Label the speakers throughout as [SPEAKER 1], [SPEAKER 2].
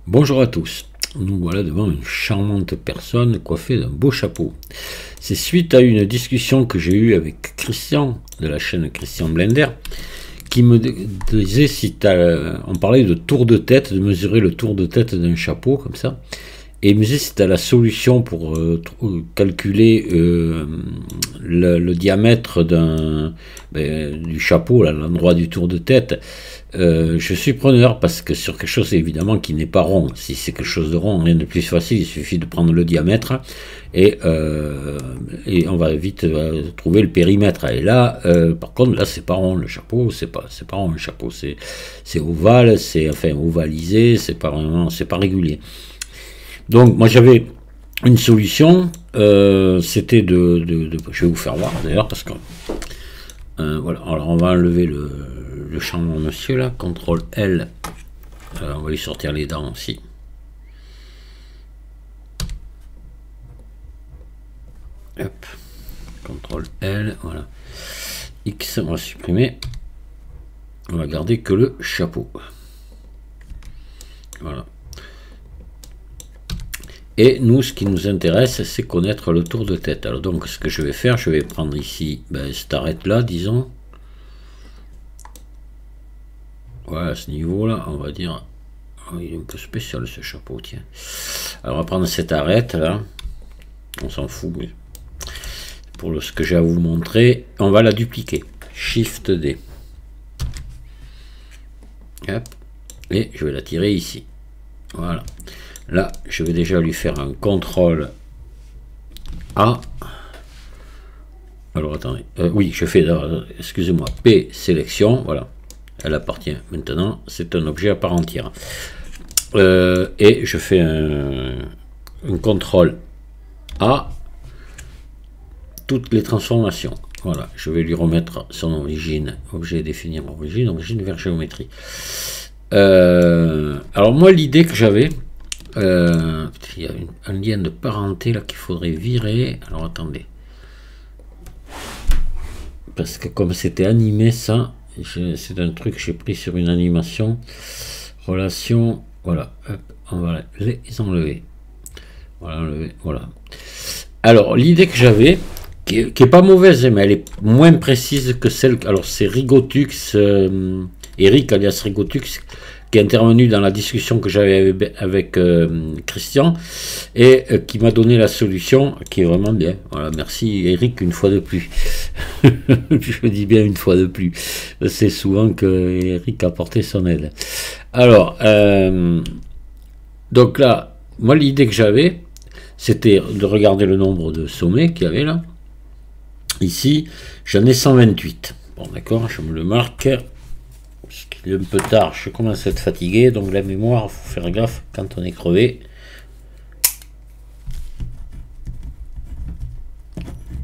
[SPEAKER 1] Bonjour à tous, nous voilà devant une charmante personne coiffée d'un beau chapeau. C'est suite à une discussion que j'ai eue avec Christian, de la chaîne Christian Blender, qui me disait si on parlait de tour de tête, de mesurer le tour de tête d'un chapeau comme ça, et il me disait si tu as la solution pour calculer le diamètre du chapeau, l'endroit du tour de tête. Je suis preneur parce que sur quelque chose évidemment qui n'est pas rond, si c'est quelque chose de rond, rien de plus facile, il suffit de prendre le diamètre et on va vite trouver le périmètre. Et là, par contre, là c'est pas rond le chapeau, c'est pas rond le chapeau, c'est ovale, c'est enfin ovalisé, c'est pas régulier. Donc moi j'avais une solution, c'était je vais vous faire voir d'ailleurs parce que voilà, alors on va enlever le champ monsieur là, CTRL L, on va lui sortir les dents aussi. Hop, CTRL L, voilà. X, on va supprimer. On va garder que le chapeau. Voilà. Et nous, ce qui nous intéresse, c'est connaître le tour de tête. Alors donc, ce que je vais faire, je vais prendre ici cette arête-là, disons. Voilà, à ce niveau-là, on va dire... Oh, il est un peu spécial, ce chapeau, tiens. Alors, on va prendre cette arête-là. On s'en fout. Mais pour ce que j'ai à vous montrer, on va la dupliquer. Shift D. Hop. Et je vais la tirer ici. Voilà. Là, je vais déjà lui faire un CTRL A. Alors, attendez. Oui, je fais, excusez-moi, P sélection. Voilà. Elle appartient maintenant. C'est un objet à part entière. Et je fais un CTRL A. Toutes les transformations. Voilà. Je vais lui remettre son origine. Objet définir origine. Origine vers géométrie. Alors, moi, l'idée que j'avais... il y a un lien de parenté là qu'il faudrait virer. Alors attendez, parce que comme c'était animé ça, c'est un truc que j'ai pris sur une animation relation. Voilà, hop, on va les enlever. Voilà, enlever, voilà. Alors l'idée que j'avais, qui est pas mauvaise, mais elle est moins précise que celle. Alors c'est Rigotux, Eric alias Rigotux, qui est intervenu dans la discussion que j'avais avec Christian et qui m'a donné la solution qui est vraiment bien. Voilà, merci Eric une fois de plus. Je dis bien une fois de plus. C'est souvent que Eric a apporté son aide. Alors, donc là, moi l'idée que j'avais, c'était de regarder le nombre de sommets qu'il y avait là. Ici, j'en ai 128. Bon d'accord, je me le marque. Il est un peu tard, je commence à être fatigué, donc la mémoire, il faut faire gaffe quand on est crevé.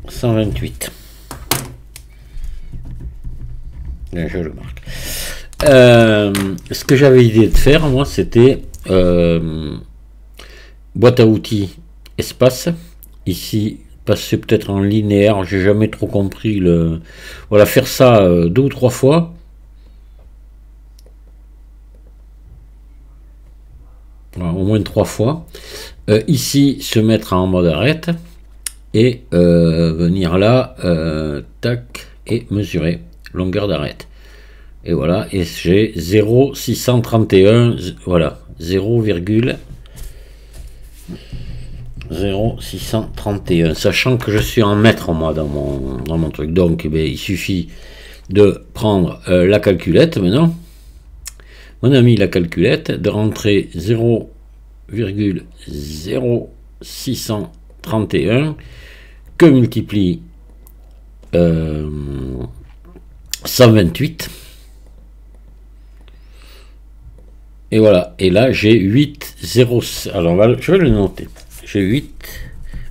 [SPEAKER 1] 128. Là, je le marque. Ce que j'avais idée de faire, moi, c'était boîte à outils espace. Ici, passer peut-être en linéaire, j'ai jamais trop compris le. Voilà, faire ça 2 ou 3 fois. Au moins 3 fois. Ici, se mettre en mode arête et venir là, tac, et mesurer longueur d'arête. Et voilà, et j'ai 0,631, voilà, 0,0631, sachant que je suis en mètres moi dans mon truc. Donc il suffit de prendre la calculette maintenant. On a mis la calculette, de rentrer 0,0631 que multiplie 128. Et voilà. Et là, j'ai 8,07. Alors, je vais le noter. J'ai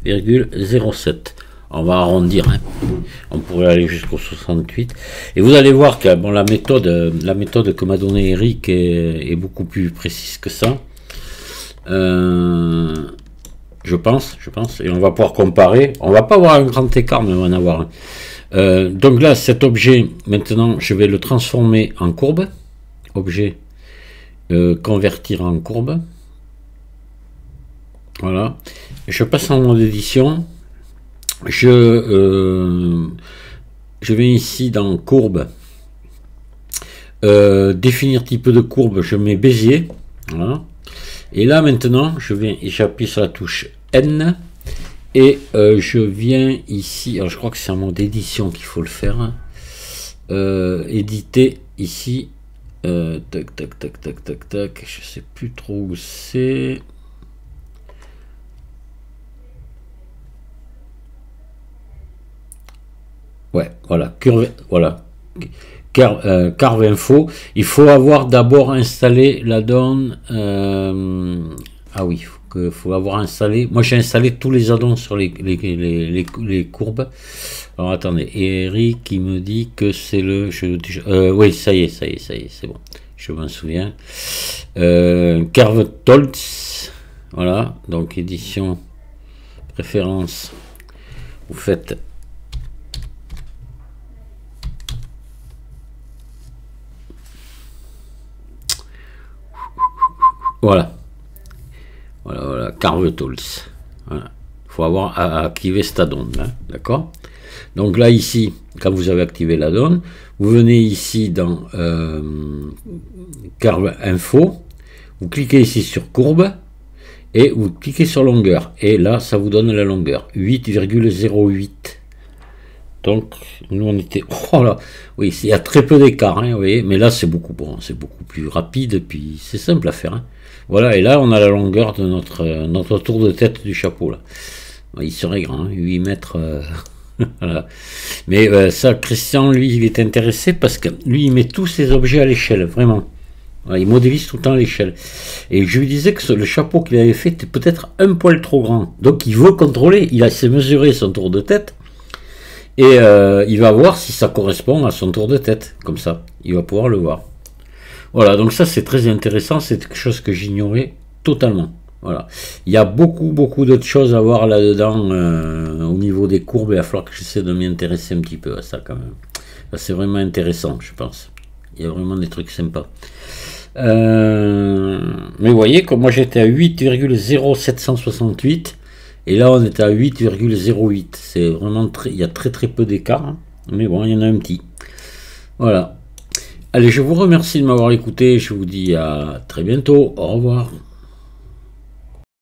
[SPEAKER 1] 8,07. On va arrondir, hein. On pourrait aller jusqu'au 68. Et vous allez voir que bon, la méthode que m'a donnée Eric est beaucoup plus précise que ça. Je pense. Et on va pouvoir comparer. On va pas avoir un grand écart, mais on va en avoir un. Donc là, cet objet, maintenant, je vais le transformer en courbe. Objet, convertir en courbe. Voilà. Je passe en mode édition. Je viens ici dans courbe. Définir type de courbe, je mets Bézier. Voilà. Et là maintenant, je viens et j'appuie sur la touche N. Et je viens ici, alors je crois que c'est en mode édition qu'il faut le faire. Éditer ici. Tac, tac, tac, tac, tac, tac. Je sais plus trop où c'est. Ouais, voilà, curve, voilà. Carve info. Il faut avoir d'abord installé l'addon. Ah oui, faut avoir installé. Moi, j'ai installé tous les addons sur les courbes. Alors attendez, Eric qui me dit que c'est le. Oui, ça y est, c'est bon. Je m'en souviens. Carve Tolts. Voilà, donc édition, préférence. Vous faites. Voilà. Voilà, Carve Tools. Voilà. Il faut avoir activé cet addon, hein, d'accord? Donc là, ici, quand vous avez activé l'addon, vous venez ici dans Carve Info, vous cliquez ici sur courbe, et vous cliquez sur longueur. Et là, ça vous donne la longueur, 8,08. Donc, nous, on était... Oh là, oui, il y a très peu d'écart, hein, vous voyez, mais là, c'est beaucoup plus rapide, et puis c'est simple à faire, hein. Voilà, et là, on a la longueur de notre tour de tête du chapeau, là. Il serait grand, hein, 8 mètres... voilà. Mais ça, Christian, lui, il est intéressé parce que lui, il met tous ses objets à l'échelle, vraiment. Voilà, il modélise tout le temps à l'échelle. Et je lui disais que le chapeau qu'il avait fait était peut-être un poil trop grand. Donc, il veut contrôler, il a s'est mesuré son tour de tête. Et il va voir si ça correspond à son tour de tête. Comme ça, il va pouvoir le voir. Voilà, donc ça, c'est très intéressant. C'est quelque chose que j'ignorais totalement. Voilà. Il y a beaucoup d'autres choses à voir là-dedans au niveau des courbes. Il va falloir que j'essaie de m'y intéresser un petit peu à ça quand même. C'est vraiment intéressant, je pense. Il y a vraiment des trucs sympas. Mais vous voyez, comme moi j'étais à 8,0768 et là on est à 8,08. C'est vraiment il y a très peu d'écart. Hein. Mais bon, il y en a un petit. Voilà. Allez, je vous remercie de m'avoir écouté. Je vous dis à très bientôt. Au revoir.